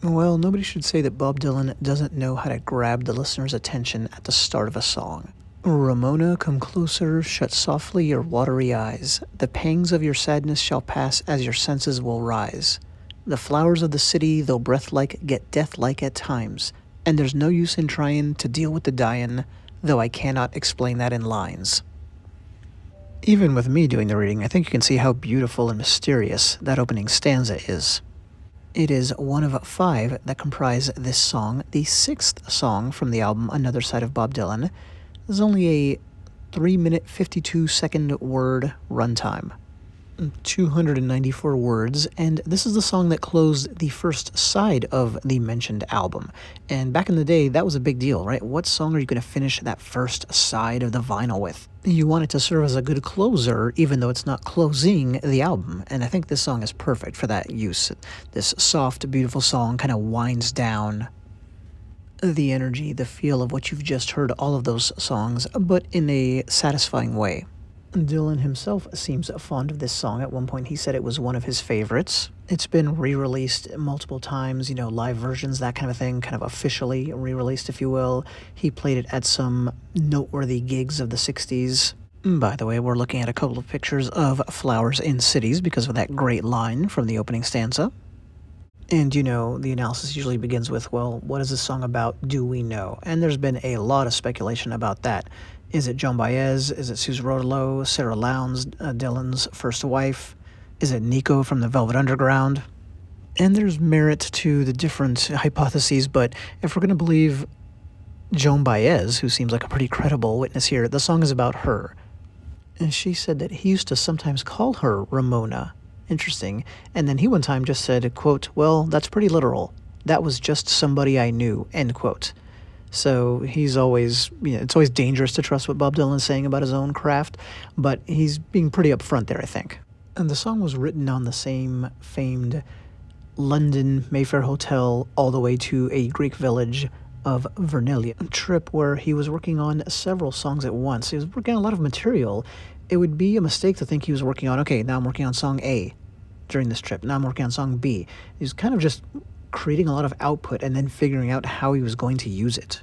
Well, nobody should say that Bob Dylan doesn't know how to grab the listener's attention at the start of a song. Ramona, come closer, shut softly your watery eyes. The pangs of your sadness shall pass as your senses will rise. The flowers of the city, though breath-like, get death-like at times. And there's no use in trying to deal with the dyin', though I cannot explain that in lines. Even with me doing the reading, I think you can see how beautiful and mysterious that opening stanza is. It is one of 5 that comprise this song, the 6th song from the album Another Side of Bob Dylan. There's only a 3-minute, 52-second word runtime. 294 words, and this is the song that closed the first side of the mentioned album. And back in the day, that was a big deal, right? What song are you going to finish that first side of the vinyl with? You want it to serve as a good closer, even though it's not closing the album, and I think this song is perfect for that use. This soft, beautiful song kind of winds down the energy, the feel of what you've just heard, all of those songs, but in a satisfying way. Dylan himself seems fond of this song. At one point he said it was one of his favorites. It's been re-released multiple times, live versions, that kind of thing, kind of officially re-released, if you will. He played it at some noteworthy gigs of the 60s. By the way, we're looking at a couple of pictures of flowers in cities because of that great line from the opening stanza. And the analysis usually begins with, well, what is this song about? Do we know? And there's been a lot of speculation about that. Is it Joan Baez? Is it Suze Rodolo? Sarah Lowndes, Dylan's first wife? Is it Nico from the Velvet Underground? And there's merit to the different hypotheses, but if we're going to believe Joan Baez, who seems like a pretty credible witness here, the song is about her. And she said that he used to sometimes call her Ramona. Interesting. And then he one time just said, quote, well, that's pretty literal. That was just somebody I knew, end quote. So he's always, it's always dangerous to trust what Bob Dylan is saying about his own craft, but he's being pretty upfront there, I think. And the song was written on the same famed London Mayfair Hotel all the way to a Greek village of Vernelia, a trip where he was working on several songs at once. He was working on a lot of material. It would be a mistake to think he was working on, okay, now I'm working on song A during this trip. Now I'm working on song B. He was kind of just creating a lot of output and then figuring out how he was going to use it.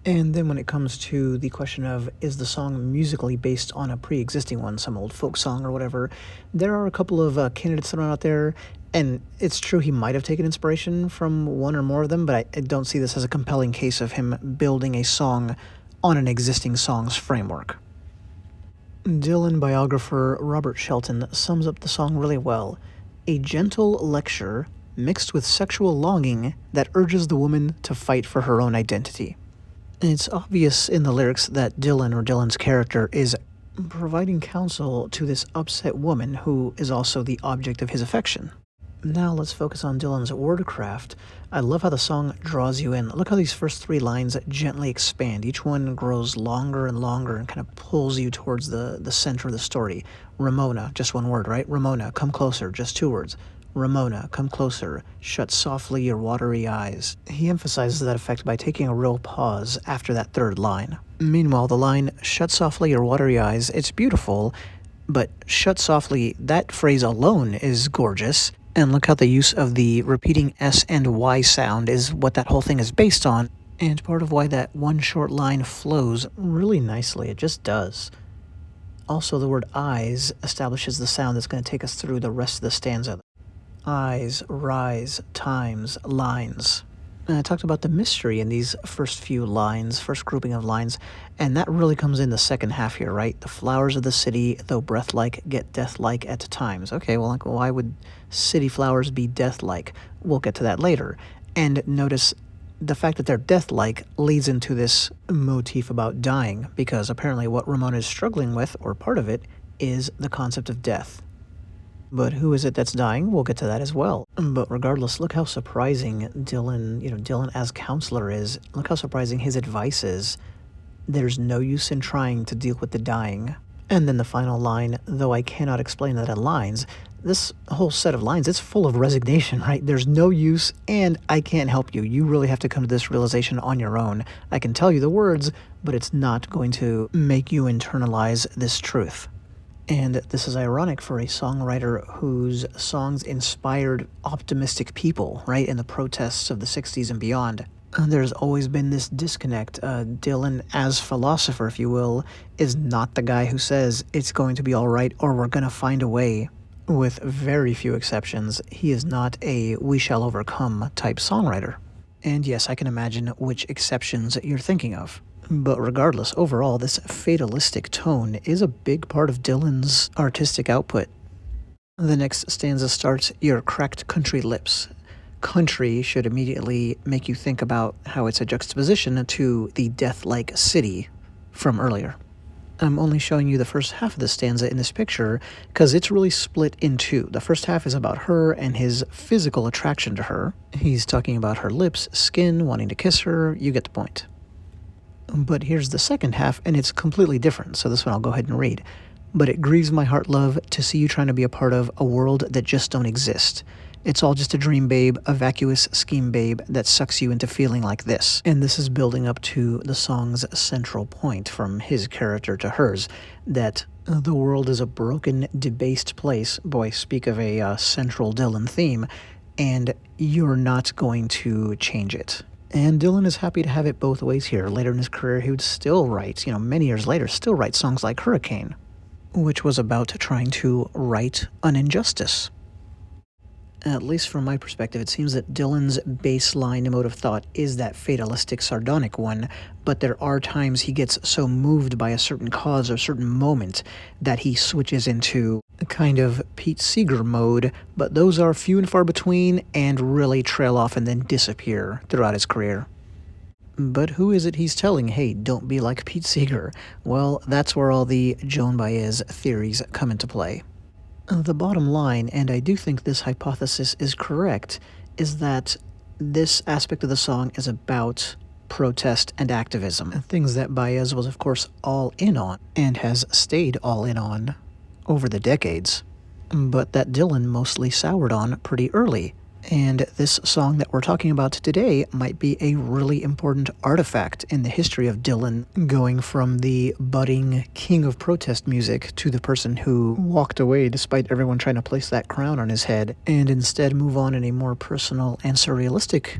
And then when it comes to the question of, is the song musically based on a pre-existing one, some old folk song or whatever, there are a couple of candidates thrown out there, and it's true he might have taken inspiration from one or more of them, but I don't see this as a compelling case of him building a song on an existing song's framework. Dylan biographer Robert Shelton sums up the song really well. A gentle lecture mixed with sexual longing that urges the woman to fight for her own identity. It's obvious in the lyrics that Dylan, or Dylan's character, is providing counsel to this upset woman who is also the object of his affection. Now let's focus on Dylan's wordcraft. I love how the song draws you in. Look how these first 3 lines gently expand. Each one grows longer and longer and kind of pulls you towards the center of the story. Ramona, just one word, right? Ramona, come closer, just 2 words. Ramona, come closer, shut softly your watery eyes. He emphasizes that effect by taking a real pause after that 3rd line. Meanwhile, the line, shut softly your watery eyes, it's beautiful, but shut softly, that phrase alone is gorgeous. And look how the use of the repeating S and Y sound is what that whole thing is based on, and part of why that one short line flows really nicely. It just does. Also, the word eyes establishes the sound that's going to take us through the rest of the stanza. Eyes, rise, times, lines. And I talked about the mystery in these first few lines, first grouping of lines, and that really comes in the second half here, right? The flowers of the city, though breath-like, get death-like at times. Okay, well, why would city flowers be death-like? We'll get to that later. And notice the fact that they're death-like leads into this motif about dying, because apparently what Ramona is struggling with, or part of it, is the concept of death. But who is it that's dying? We'll get to that as well. But regardless, look how surprising Dylan as counselor is. Look how surprising his advice is. There's no use in trying to deal with the dying. And then the final line, though I cannot explain that in lines, this whole set of lines, it's full of resignation, right? There's no use, and I can't help you. You really have to come to this realization on your own. I can tell you the words, but it's not going to make you internalize this truth. And this is ironic for a songwriter whose songs inspired optimistic people, right, in the protests of the 60s and beyond. There's always been this disconnect. Dylan, as philosopher, if you will, is not the guy who says it's going to be all right or we're going to find a way. With very few exceptions, he is not a we shall overcome type songwriter. And yes, I can imagine which exceptions you're thinking of. But regardless, overall, this fatalistic tone is a big part of Dylan's artistic output. The next stanza starts, "Your cracked country lips." Country should immediately make you think about how it's a juxtaposition to the death-like city from earlier. I'm only showing you the first half of the stanza in this picture because it's really split in two. The first half is about her and his physical attraction to her. He's talking about her lips, skin, wanting to kiss her. You get the point. But here's the second half, and it's completely different, so this one I'll go ahead and read. "But it grieves my heart, love, to see you trying to be a part of a world that just don't exist. It's all just a dream, babe, a vacuous scheme, babe, that sucks you into feeling like this." And this is building up to the song's central point from his character to hers, that the world is a broken, debased place. Boy, speak of a central Dylan theme, and you're not going to change it. And Dylan is happy to have it both ways here. Later in his career, he would still write, many years later, still write songs like Hurricane, which was about trying to right an injustice. At least from my perspective, it seems that Dylan's baseline emotive thought is that fatalistic, sardonic one, but there are times he gets so moved by a certain cause or certain moment that he switches into a kind of Pete Seeger mode, but those are few and far between and really trail off and then disappear throughout his career. But who is it he's telling, hey, don't be like Pete Seeger? Well, that's where all the Joan Baez theories come into play. The bottom line, and I do think this hypothesis is correct, is that this aspect of the song is about protest and activism, things that Baez was, of course, all in on, and has stayed all in on over the decades, but that Dylan mostly soured on pretty early. And this song that we're talking about today might be a really important artifact in the history of Dylan, going from the budding king of protest music to the person who walked away despite everyone trying to place that crown on his head, and instead move on in a more personal and surrealistic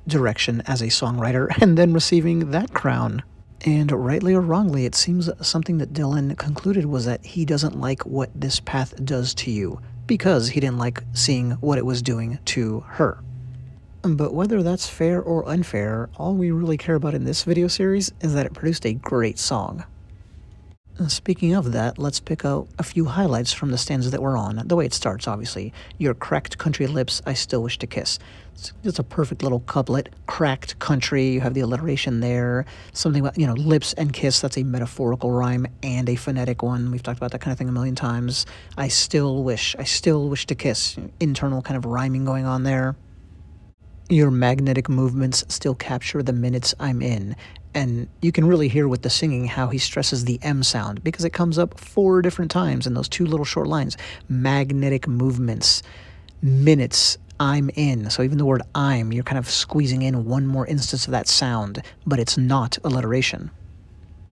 direction as a songwriter, and then receiving that crown. And rightly or wrongly, it seems something that Dylan concluded was that he doesn't like what this path does to you, because he didn't like seeing what it was doing to her. But whether that's fair or unfair, all we really care about in this video series is that it produced a great song. Speaking of that, let's pick out a few highlights from the stanza that we're on. The way it starts, obviously. "Your cracked country lips, I still wish to kiss." It's just a perfect little couplet. Cracked country, you have the alliteration there. Something about, lips and kiss, that's a metaphorical rhyme and a phonetic one. We've talked about that kind of thing a million times. I still wish to kiss. Internal kind of rhyming going on there. "Your magnetic movements still capture the minutes I'm in." And you can really hear with the singing how he stresses the M sound, because it comes up 4 different times in those 2 little short lines. Magnetic movements, minutes, I'm in. So even the word I'm, you're kind of squeezing in one more instance of that sound, but it's not alliteration.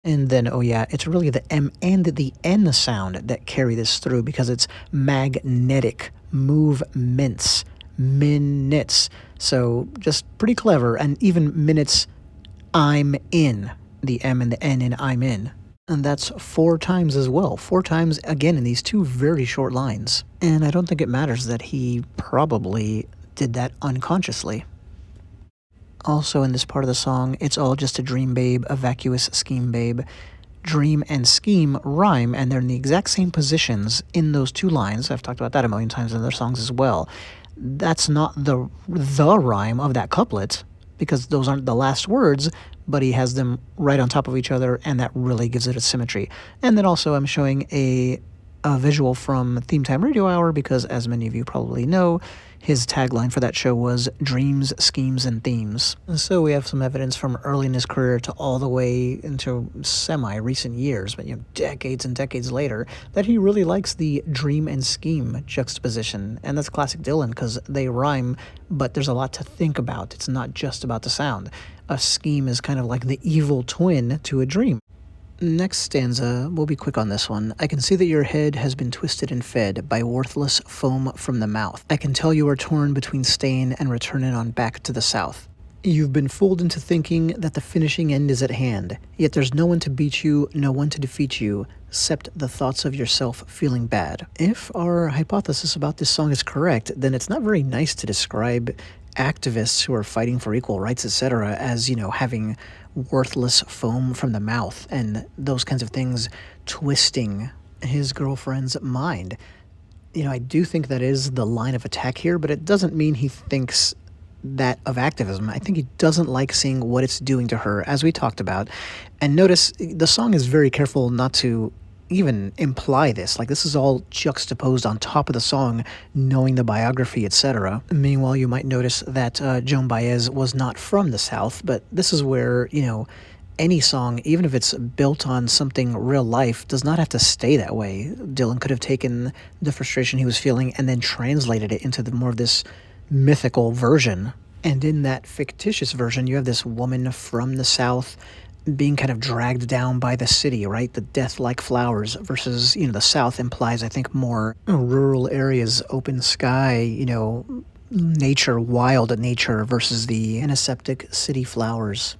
And then, oh yeah, it's really the M and the N sound that carry this through, because it's magnetic movements, minutes. So just pretty clever. And even minutes, I'm in, the M and the N in I'm in. And that's 4 times as well. 4 times again in these 2 very short lines. And I don't think it matters that he probably did that unconsciously. Also in this part of the song, "It's all just a dream, babe, a vacuous scheme, babe." Dream and scheme rhyme, and they're in the exact same positions in those 2 lines. I've talked about that a million times in other songs as well. That's not the rhyme of that couplet, because those aren't the last words, but he has them right on top of each other, and that really gives it a symmetry. And then also I'm showing a visual from Theme Time Radio Hour, because as many of you probably know, his tagline for that show was "Dreams, Schemes, and Themes." So we have some evidence from early in his career to all the way into semi-recent years, but decades and decades later, that he really likes the dream and scheme juxtaposition. And that's classic Dylan, because they rhyme, but there's a lot to think about. It's not just about the sound. A scheme is kind of like the evil twin to a dream. Next stanza, we'll be quick on this one. I can see that your head has been twisted and fed by worthless foam from the mouth. I can tell you are torn between staying and returning on back to the south. You've been fooled into thinking that the finishing end is at hand, yet there's no one to beat you, no one to defeat you, except the thoughts of yourself feeling bad. If our hypothesis about this song is correct, then it's not very nice to describe activists who are fighting for equal rights, etc., as, having worthless foam from the mouth and those kinds of things twisting his girlfriend's mind. I do think that is the line of attack here, but it doesn't mean he thinks that of activism. I think he doesn't like seeing what it's doing to her, as we talked about. And notice the song is very careful not to even imply this. Like, this is all juxtaposed on top of the song, knowing the biography, etc. Meanwhile, you might notice that Joan Baez was not from the South, but this is where, any song, even if it's built on something real life, does not have to stay that way. Dylan could have taken the frustration he was feeling and then translated it into more of this mythical version. And in that fictitious version, you have this woman from the South being kind of dragged down by the city, right? The death-like flowers versus, the South implies, I think, more rural areas, open sky, nature, wild nature versus the antiseptic city flowers.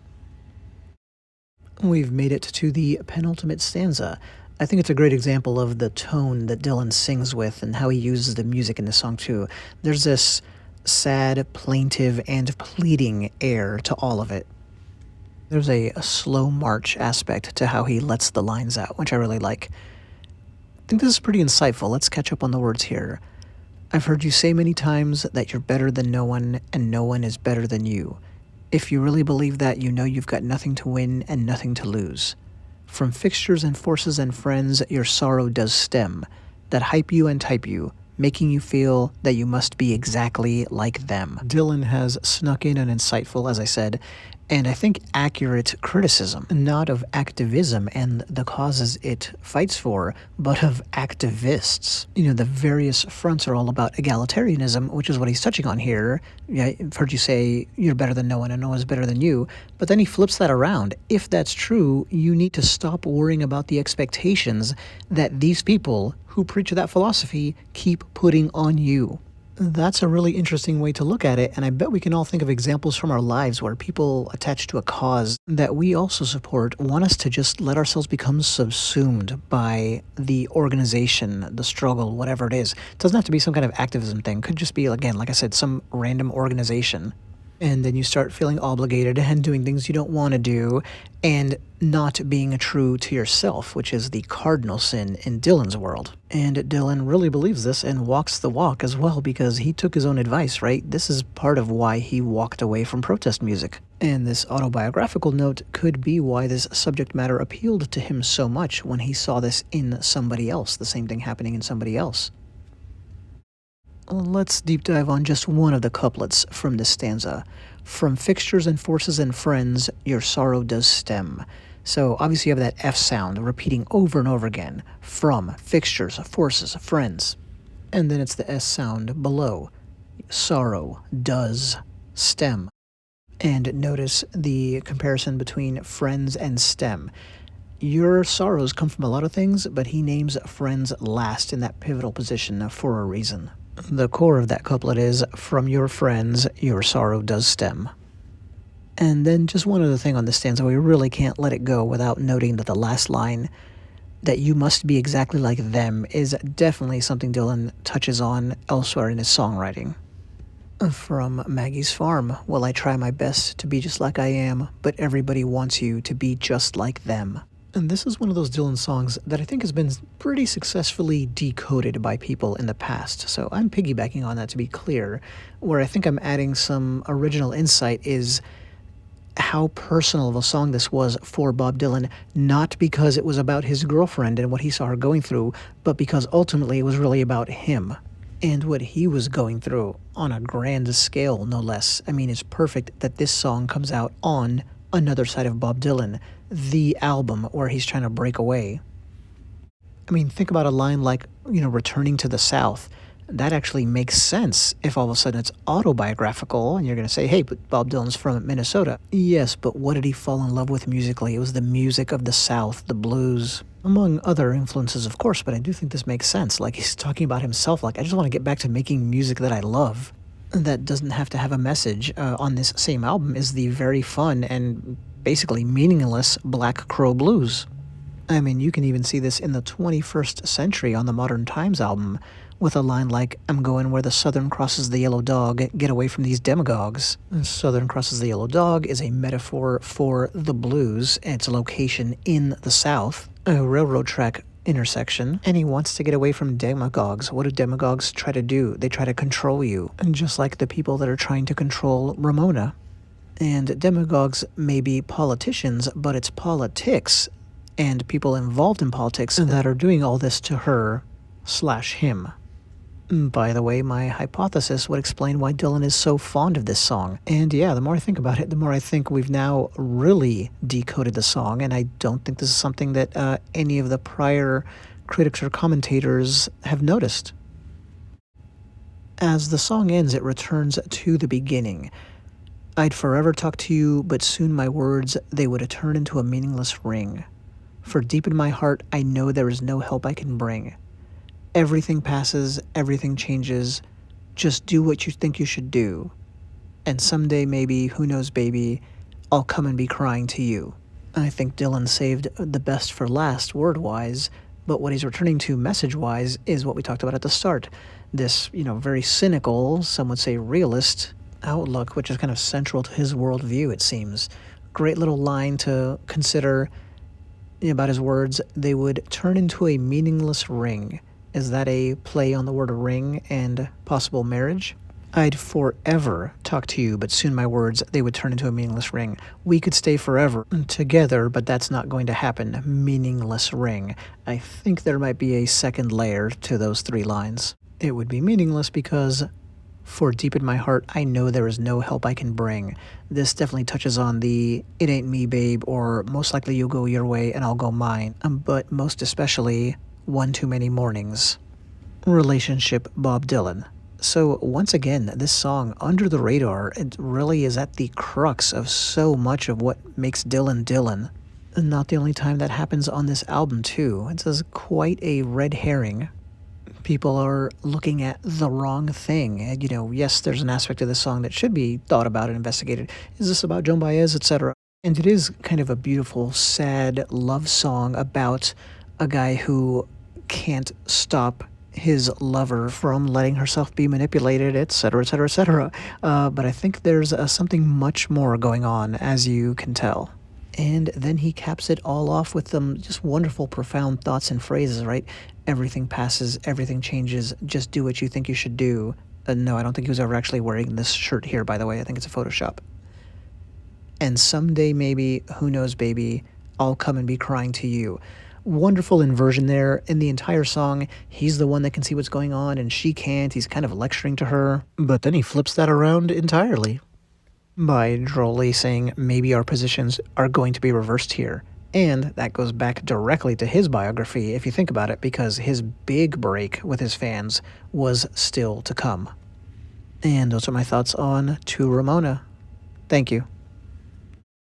We've made it to the penultimate stanza. I think it's a great example of the tone that Dylan sings with and how he uses the music in the song too. There's this sad, plaintive, and pleading air to all of it. There's a slow march aspect to how he lets the lines out, which I really like. I think this is pretty insightful. Let's catch up on the words here. I've heard you say many times that you're better than no one, and no one is better than you. If you really believe that, you know you've got nothing to win and nothing to lose. From fixtures and forces and friends, your sorrow does stem, that hype you and type you, making you feel that you must be exactly like them. Dylan has snuck in an insightful, as I said, and I think accurate criticism, not of activism and the causes it fights for, but of activists. The various fronts are all about egalitarianism, which is what he's touching on here. Yeah, I've heard you say you're better than no one and no one's better than you, but then he flips that around. If that's true, you need to stop worrying about the expectations that these people who preach that philosophy keep putting on you. That's a really interesting way to look at it, and I bet we can all think of examples from our lives where people attached to a cause that we also support want us to just let ourselves become subsumed by the organization, the struggle, whatever it is. It doesn't have to be some kind of activism thing. It could just be, again, like I said, some random organization. And then you start feeling obligated and doing things you don't want to do and not being true to yourself, which is the cardinal sin in Dylan's world. And Dylan really believes this and walks the walk as well because he took his own advice, right? This is part of why he walked away from protest music. And this autobiographical note could be why this subject matter appealed to him so much when he saw this in somebody else, the same thing happening in somebody else. Let's deep dive on just one of the couplets from this stanza. From fixtures and forces and friends, your sorrow does stem. So obviously you have that F sound repeating over and over again. From fixtures, forces, friends. And then it's the S sound below. Sorrow does stem. And notice the comparison between friends and stem. Your sorrows come from a lot of things, but he names friends last in that pivotal position for a reason. The core of that couplet is, from your friends, your sorrow does stem. And then just one other thing on this stanza, we really can't let it go without noting that the last line, that you must be exactly like them, is definitely something Dylan touches on elsewhere in his songwriting. From Maggie's Farm, well, I try my best to be just like I am, but everybody wants you to be just like them. And this is one of those Dylan songs that I think has been pretty successfully decoded by people in the past. So I'm piggybacking on that to be clear. Where I think I'm adding some original insight is how personal of a song this was for Bob Dylan, not because it was about his girlfriend and what he saw her going through, but because ultimately it was really about him and what he was going through on a grand scale, no less. I mean, it's perfect that this song comes out on Another Side of Bob Dylan, the album where he's trying to break away. I mean, think about a line like, returning to the South. that actually makes sense if all of a sudden it's autobiographical and you're going to say, hey, but Bob Dylan's from Minnesota. Yes, but what did he fall in love with musically? It was the music of the South, the blues, among other influences, of course, but I do think this makes sense. Like, he's talking about himself, like, I just want to get back to making music that I love. That doesn't have to have a message. On this same album is the very fun and basically meaningless Black Crow Blues. I mean, you can even see this in the 21st Century on the Modern Times album, with a line like, I'm going where the southern crosses the yellow dog, get away from these demagogues. Southern crosses the yellow dog is a metaphor for the blues, and its a location in the South, a railroad track intersection, and he wants to get away from demagogues. What do demagogues try to do? They try to control you, and just like the people that are trying to control Ramona. And demagogues may be politicians, but it's politics and people involved in politics that are doing all this to her/him. By the way, my hypothesis would explain why Dylan is so fond of this song. And yeah, the more I think about it, the more I think we've now really decoded the song, and I don't think this is something that any of the prior critics or commentators have noticed. As the song ends, it returns to the beginning. I'd forever talk to you, but soon my words, they would turn into a meaningless ring. For deep in my heart, I know there is no help I can bring. Everything passes, everything changes. Just do what you think you should do. And someday maybe, who knows baby, I'll come and be crying to you. I think Dylan saved the best for last word-wise, but what he's returning to message-wise is what we talked about at the start. This, very cynical, some would say realist, outlook, which is kind of central to his worldview, it seems. Great little line to consider about his words. They would turn into a meaningless ring. Is that a play on the word ring and possible marriage? I'd forever talk to you, but soon my words, they would turn into a meaningless ring. We could stay forever together, but that's not going to happen. Meaningless ring. I think there might be a second layer to those three lines. It would be meaningless because, for deep in my heart, I know there is no help I can bring. This definitely touches on the it ain't me, babe, or most likely you'll go your way and I'll go mine. But most especially, one too many mornings. Relationship Bob Dylan. So once again, this song, Under the Radar, it really is at the crux of so much of what makes Dylan Dylan. And not the only time that happens on this album too. It says quite a red herring. People are looking at the wrong thing. And, yes, there's an aspect of this song that should be thought about and investigated. Is this about Joan Baez, etc.? And it is kind of a beautiful, sad love song about a guy who can't stop his lover from letting herself be manipulated, etc., etc., etc. But I think there's something much more going on, as you can tell. And then he caps it all off with some just wonderful, profound thoughts and phrases, right? Everything passes, everything changes, just do what you think you should do. No, I don't think he was ever actually wearing this shirt here, by the way. I think it's a Photoshop. And someday maybe, who knows baby, I'll come and be crying to you. Wonderful inversion there. In the entire song, he's the one that can see what's going on and she can't. He's kind of lecturing to her. But then he flips that around entirely by drolly saying maybe our positions are going to be reversed here. And that goes back directly to his biography, if you think about it, because his big break with his fans was still to come. And those are my thoughts on To Ramona. Thank you.